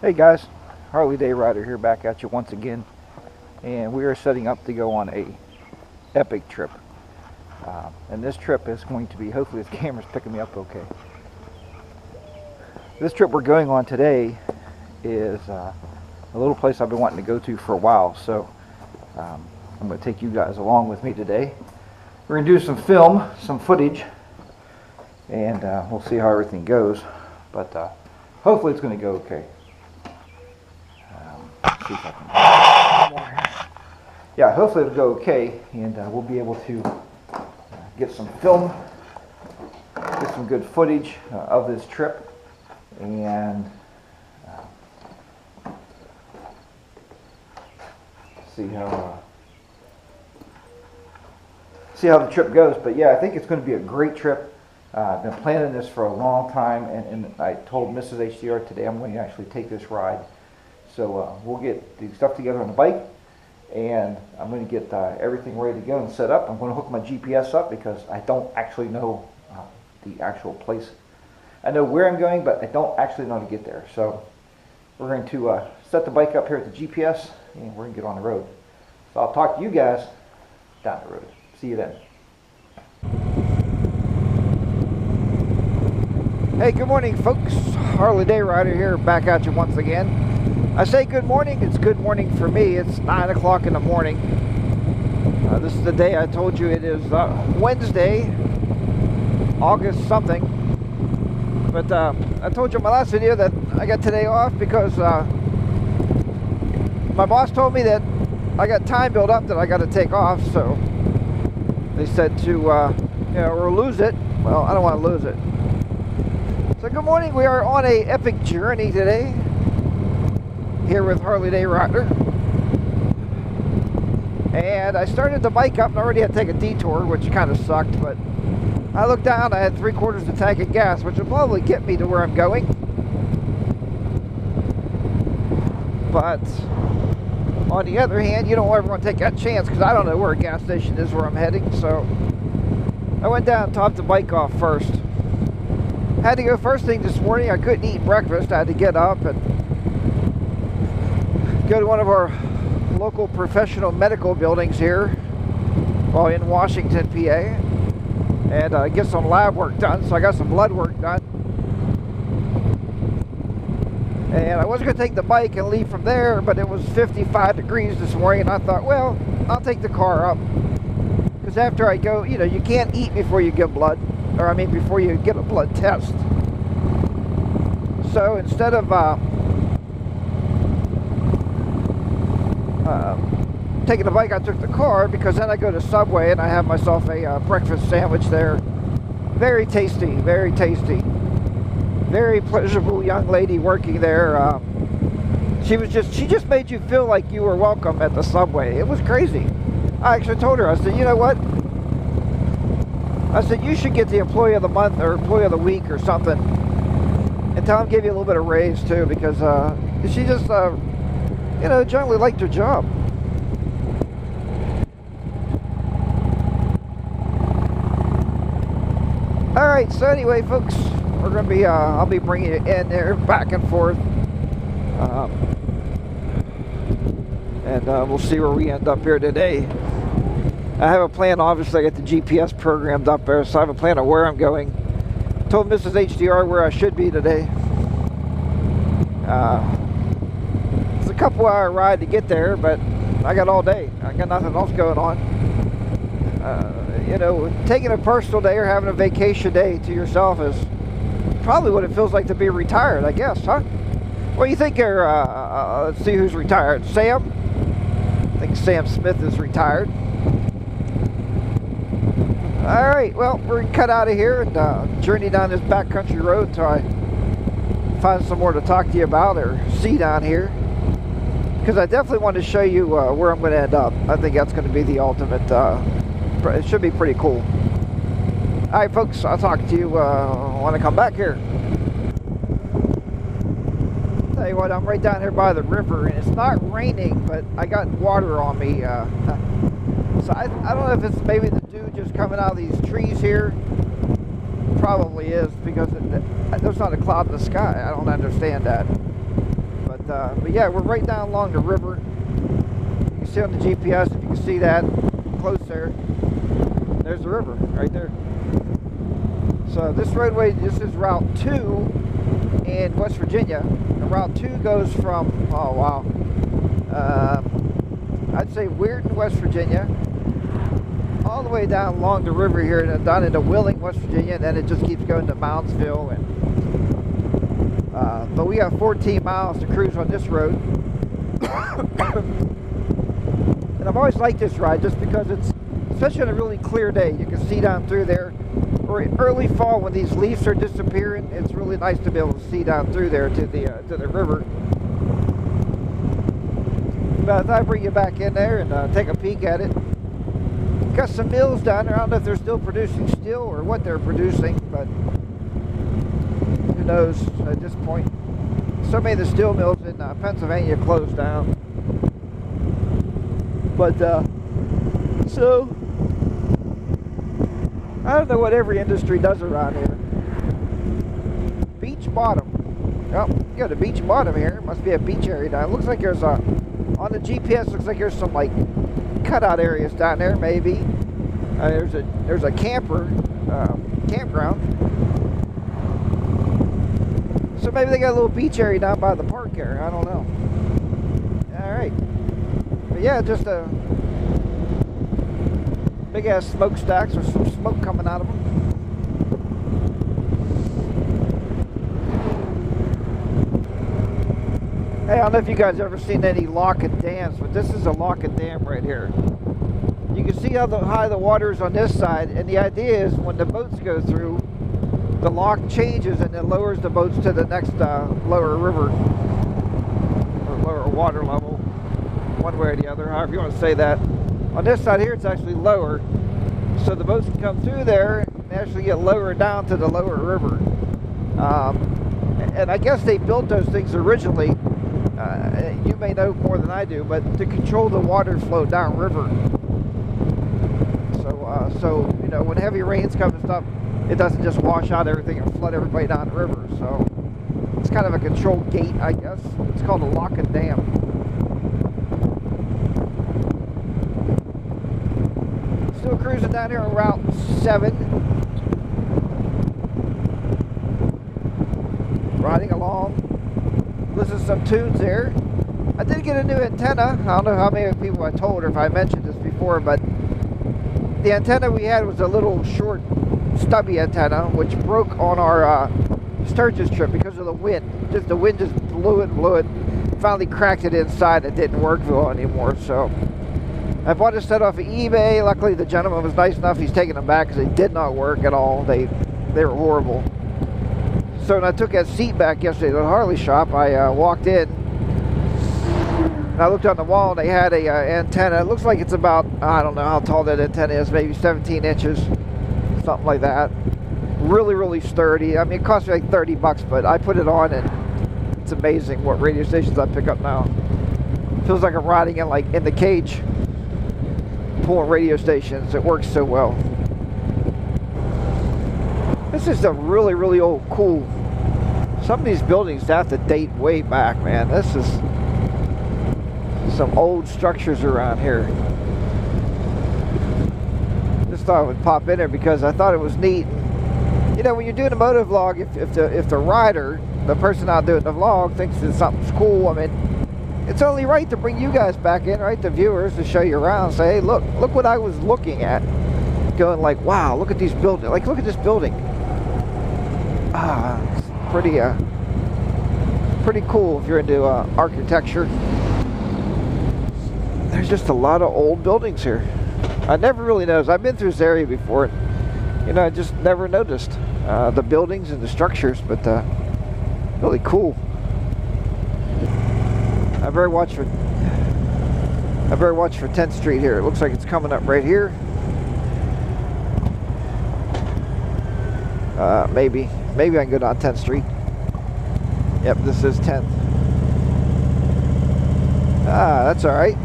Hey guys, Harley Day Rider here, back at you once again, and we are setting up to go on a epic trip. And this trip is going to be, hopefully this camera's picking me up okay. This trip we're going on today is a little place I've been wanting to go to for a while, so I'm going to take you guys along with me today. We're going to do some film, some footage, and we'll see how everything goes, but hopefully it's going to go okay. See if I can. Yeah, hopefully it'll go okay, and we'll be able to get some film, get some good footage of this trip, and see how the trip goes. But yeah, I think it's going to be a great trip. I've been planning this for a long time, and I told Mrs. HDR today I'm going to actually take this ride. So we'll get the stuff together on the bike, and I'm going to get everything ready to go and set up. I'm going to hook my GPS up because I don't actually know the actual place. I know where I'm going, but I don't actually know how to get there. So we're going to set the bike up here at the GPS, and we're going to get on the road. So I'll talk to you guys down the road. See you then. Hey, good morning, folks. Harley Day Rider here, back at you once again. I say good morning, it's good morning for me. It's 9 o'clock in the morning. This is the day I told you it is Wednesday, August something. But I told you in my last video that I got today off because my boss told me that I got time built up that I got to take off. So they said to, or lose it. Well, I don't want to lose it. So good morning, we are on a epic journey today, here with Harley Day Rider. And I started the bike up and already had to take a detour, which kind of sucked, but I looked down, I had 3/4 of the tank of gas, which will probably get me to where I'm going. But on the other hand, you don't ever want to take that chance because I don't know where a gas station is where I'm heading. So I went down and topped the bike off first. Had to go first thing this morning. I couldn't eat breakfast. I had to get up and go to one of our local professional medical buildings here while in Washington, PA, and get some lab work done. So I got some blood work done. And I was going to take the bike and leave from there, but it was 55 degrees this morning, and I thought, well, I'll take the car up. Because after I go, you can't eat before you give blood. Or I mean before you get a blood test. So instead of taking the bike, I took the car, because then I go to Subway and I have myself a breakfast sandwich there. Very tasty, very tasty. Very pleasurable young lady working there. She just made you feel like you were welcome at the Subway. It was crazy. I actually told her, I said, you know what? I said, you should get the employee of the month or employee of the week or something, and tell them to give you a little bit of raise too, because she just, generally liked her job. All right, so anyway, folks, we're gonna be, I'll be bringing it in there back and forth, and we'll see where we end up here today. I have a plan, obviously. I got the GPS programmed up there, so I have a plan of where I'm going. Told Mrs. HDR where I should be today. It's a couple hour ride to get there, but I got all day. I got nothing else going on. Taking a personal day or having a vacation day to yourself is probably what it feels like to be retired, I guess, huh? What do you think here? Let's see who's retired. Sam? I think Sam Smith is retired. Alright, well, we're going to cut out of here and journey down this backcountry road until I find some more to talk to you about or see down here. Because I definitely want to show you where I'm going to end up. I think that's going to be the ultimate, it should be pretty cool. Alright folks, I'll talk to you when I come back here. Tell you what, I'm right down here by the river, and it's not raining, but I got water on me. So I don't know if it's maybe the dew just coming out of these trees here. Probably is, because there's not a cloud in the sky. I don't understand that. But But yeah, we're right down along the river. You can see on the GPS, if you can see that close there. There's the river right there. So this roadway, this is Route 2 in West Virginia. And Route 2 goes from, oh wow, I'd say Weirton, West Virginia, all the way down along the river here, and down into Wheeling, West Virginia, and then it just keeps going to Moundsville. And but we have 14 miles to cruise on this road. And I've always liked this ride just because it's, especially on a really clear day, you can see down through there. Or in early fall when these leaves are disappearing, it's really nice to be able to see down through there to the river. But I thought I'd bring you back in there and take a peek at it. Got some mills down there. I don't know if they're still producing steel or what they're producing, but who knows at this point. So many of the steel mills in Pennsylvania closed down. But so I don't know what every industry does around here. Beach Bottom. Oh, you got a beach bottom here. Must be a beach area down. It looks like there's a, on the GPS, looks like there's some like cutout areas down there maybe. There's a campground. So maybe they got a little beach area down by the park there. I don't know. Alright. But yeah, just a big ass smokestacks with some smoke coming out of them. Hey, I don't know if you guys ever seen any lock and dams, but this is a lock and dam right here. You can see how high the water is on this side, and the idea is when the boats go through, the lock changes and then lowers the boats to the next lower river or lower water level, one way or the other, however you want to say that. On this side here, it's actually lower, so the boats can come through there and actually get lowered down to the lower river. And I guess they built those things originally, you may know more than I do, but to control the water flow downriver. So you know, when heavy rains come and stuff, it doesn't just wash out everything and flood everybody down the river. So it's kind of a controlled gate, I guess. It's called a lock and dam. Still cruising down here on Route 7. Riding along. Listen to some tunes there. I did get a new antenna. I don't know how many people I told or if I mentioned this before, but the antenna we had was a little short, stubby antenna, which broke on our Sturgis trip because of the wind. The wind just blew it. Finally cracked it inside. It didn't work well anymore. So I bought a set off of eBay. Luckily, the gentleman was nice enough. He's taking them back because they did not work at all. They were horrible. So when I took that seat back yesterday to the Harley shop, I walked in. And I looked on the wall and they had a antenna. It looks like it's about, I don't know how tall that antenna is, maybe 17 inches, something like that. Really, really sturdy. I mean, it cost me like 30 bucks, but I put it on and it's amazing what radio stations I pick up now. Feels like I'm riding in the cage, pulling radio stations. It works so well. This is a really, really old, cool. Some of these buildings have to date way back, man. This is some old structures around here. Just thought I would pop in there because I thought it was neat. You know, when you're doing a moto vlog, if the rider, the person out doing the vlog, thinks that something's cool, I mean, it's only right to bring you guys back in, right? The viewers, to show you around. Say, hey, look what I was looking at. Going like, wow, look at these buildings. Like, look at this building. It's pretty cool if you're into architecture. There's just a lot of old buildings here. I never really noticed. I've been through this area before. You know, I just never noticed the buildings and the structures, but really cool. I better watch for 10th Street here. It looks like it's coming up right here. Maybe I can go down 10th Street. Yep, this is 10th. That's all right.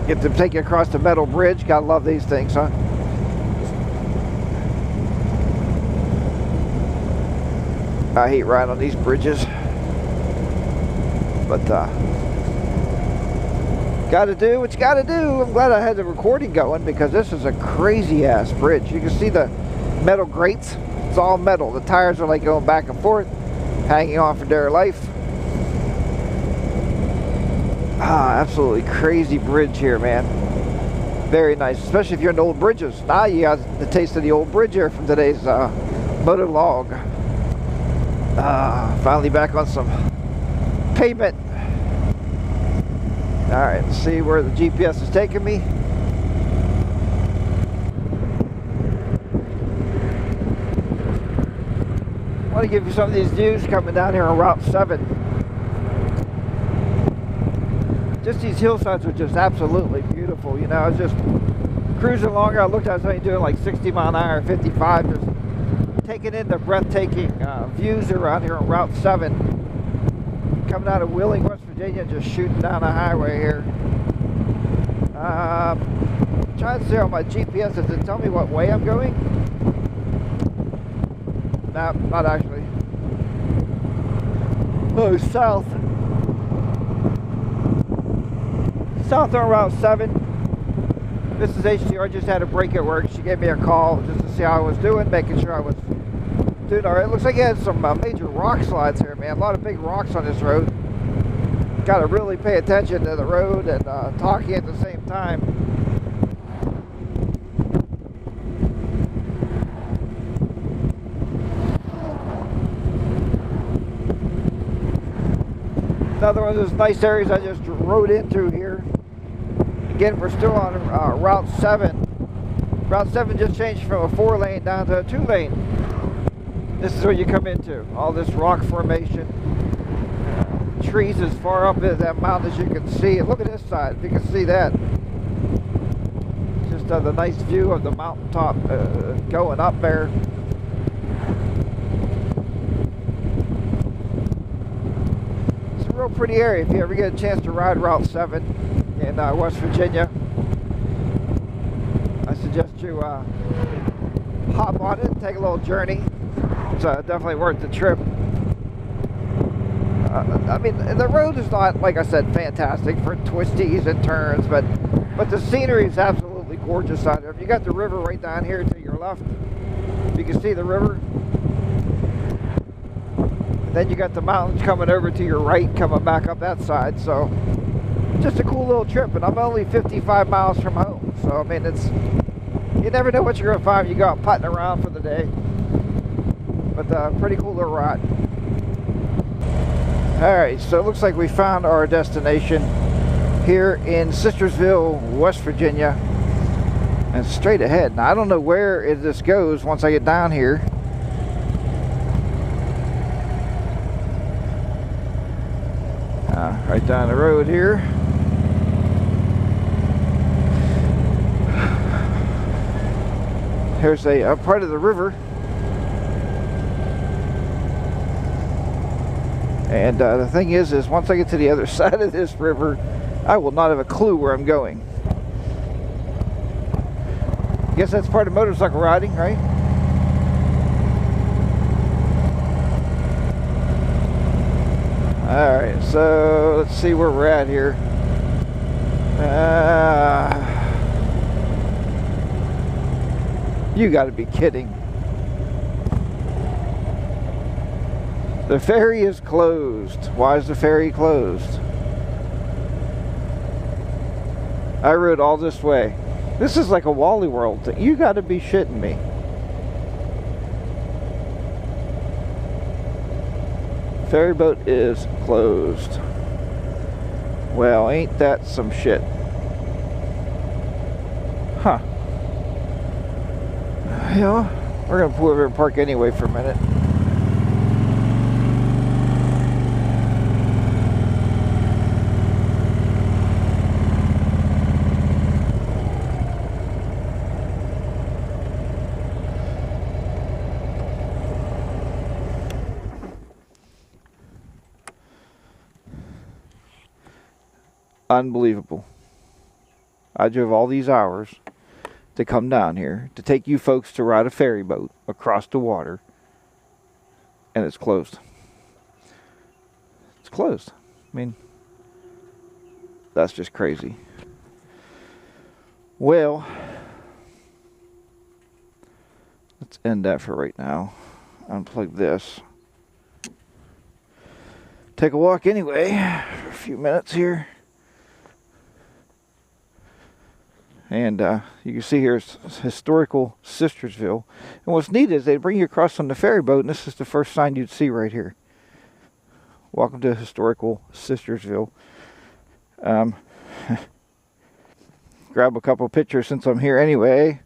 Get to take you across the metal bridge. Gotta love these things, huh? I hate riding on these bridges. But gotta do what you gotta do. I'm glad I had the recording going because this is a crazy ass bridge. You can see the metal grates. It's all metal. The tires are like going back and forth, hanging on for dear life. Absolutely crazy bridge here, man. Very nice, especially if you're in old bridges. Now you got the taste of the old bridge here from today's motor log. Finally back on some pavement. Alright, let's see where the GPS is taking me. I want to give you some of these views coming down here on Route 7. Just these hillsides are just absolutely beautiful. You know, I was just cruising along. I looked, I was only doing like 60 mile an hour, 55, just taking in the breathtaking views around here on Route 7. Coming out of Wheeling, West Virginia, just shooting down the highway here. Trying to see on my GPS, does it tell me what way I'm going? No, not actually. Oh, south. South on Route 7. Mrs. HDR just had a break at work. She gave me a call just to see how I was doing, making sure I was doing all right. It looks like it had some major rock slides here, man. A lot of big rocks on this road. Got to really pay attention to the road and talking at the same time. Another one of those nice areas I just rode into here. Again, we're still on Route 7. Route 7 just changed from a 4-lane down to a 2-lane. This is where you come into. All this rock formation. Trees as far up as that mountain as you can see. And look at this side, if you can see that. Just the nice view of the mountaintop going up there. It's a real pretty area if you ever get a chance to ride Route 7 in West Virginia. I suggest you hop on it and take a little journey. It's definitely worth the trip. I mean, the road is not, like I said, fantastic for twisties and turns, but the scenery is absolutely gorgeous out there. You got the river right down here to your left. You can see the river. And then you got the mountains coming over to your right, coming back up that side. So just a cool little trip, and I'm only 55 miles from home. So I mean, you never know what you're gonna find when you go out putting around for the day. But pretty cool little ride. Alright, so it looks like we found our destination here in Sistersville, West Virginia. And straight ahead. Now, I don't know where this goes once I get down here. Right down the road here. Here's a part of the river. And the thing is once I get to the other side of this river, I will not have a clue where I'm going. I guess that's part of motorcycle riding, right? Alright, so let's see where we're at here. You gotta be kidding. The ferry is closed. Why is the ferry closed? I rode all this way. This is like a Wally World thing. You gotta be shitting me. Ferry boat is closed. Well, ain't that some shit? Huh. Yeah, we're gonna pull over and park anyway for a minute. Unbelievable. I drove all these hours to come down here to take you folks to ride a ferry boat across the water, and it's closed. It's closed. I mean, that's just crazy. Well, let's end that for right now. Unplug this. Take a walk anyway for a few minutes here. And you can see here it's historical Sistersville. And what's neat is they bring you across on the ferry boat, and this is the first sign you'd see right here. Welcome to historical Sistersville. Grab a couple pictures since I'm here anyway.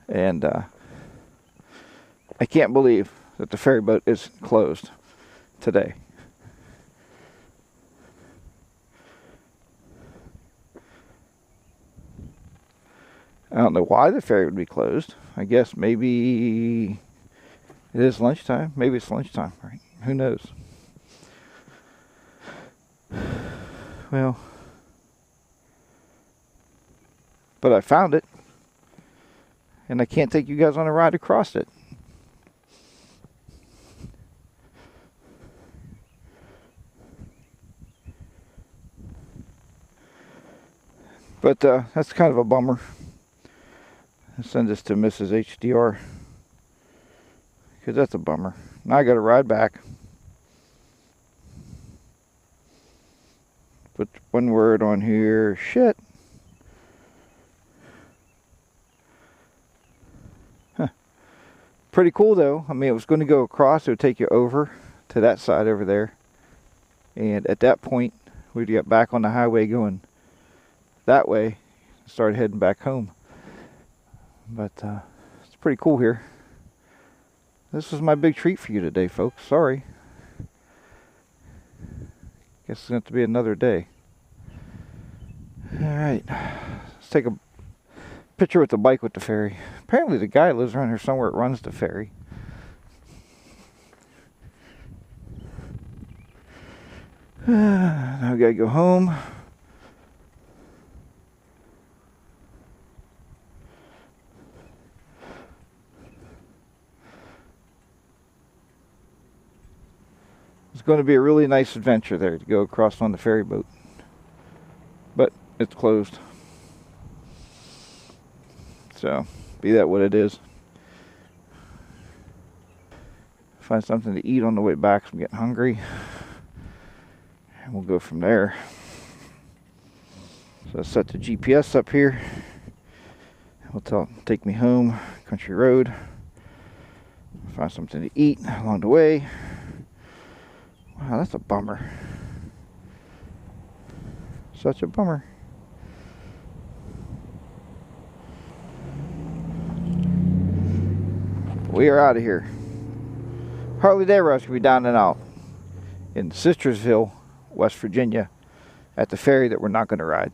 And I can't believe that the ferry boat is closed today. I don't know why the ferry would be closed. I guess maybe it is lunchtime. Maybe it's lunchtime, right? Who knows? Well, but I found it, and I can't take you guys on a ride across it. But that's kind of a bummer. I'll send this to Mrs. HDR, because that's a bummer. Now I got to ride back. Put one word on here. Shit. Huh. Pretty cool though. I mean, it was going to go across. It would take you over to that side over there. And at that point, we'd get back on the highway going that way. Start heading back home. But it's pretty cool here. This was my big treat for you today, folks. Sorry. Guess it's going to have to be another day. Alright. Let's take a picture with the bike with the ferry. Apparently the guy lives around here somewhere that runs the ferry. Now we gotta go home. It's going to be a really nice adventure there to go across on the ferry boat. But it's closed. So, be that what it is. Find something to eat on the way back, so I'm getting hungry. And we'll go from there. So I set the GPS up here. It'll take me home, country road. Find something to eat along the way. Wow, that's a bummer. Such a bummer. We are out of here. Harley Day Rush will be down and out in Sistersville, West Virginia, at the ferry that we're not going to ride.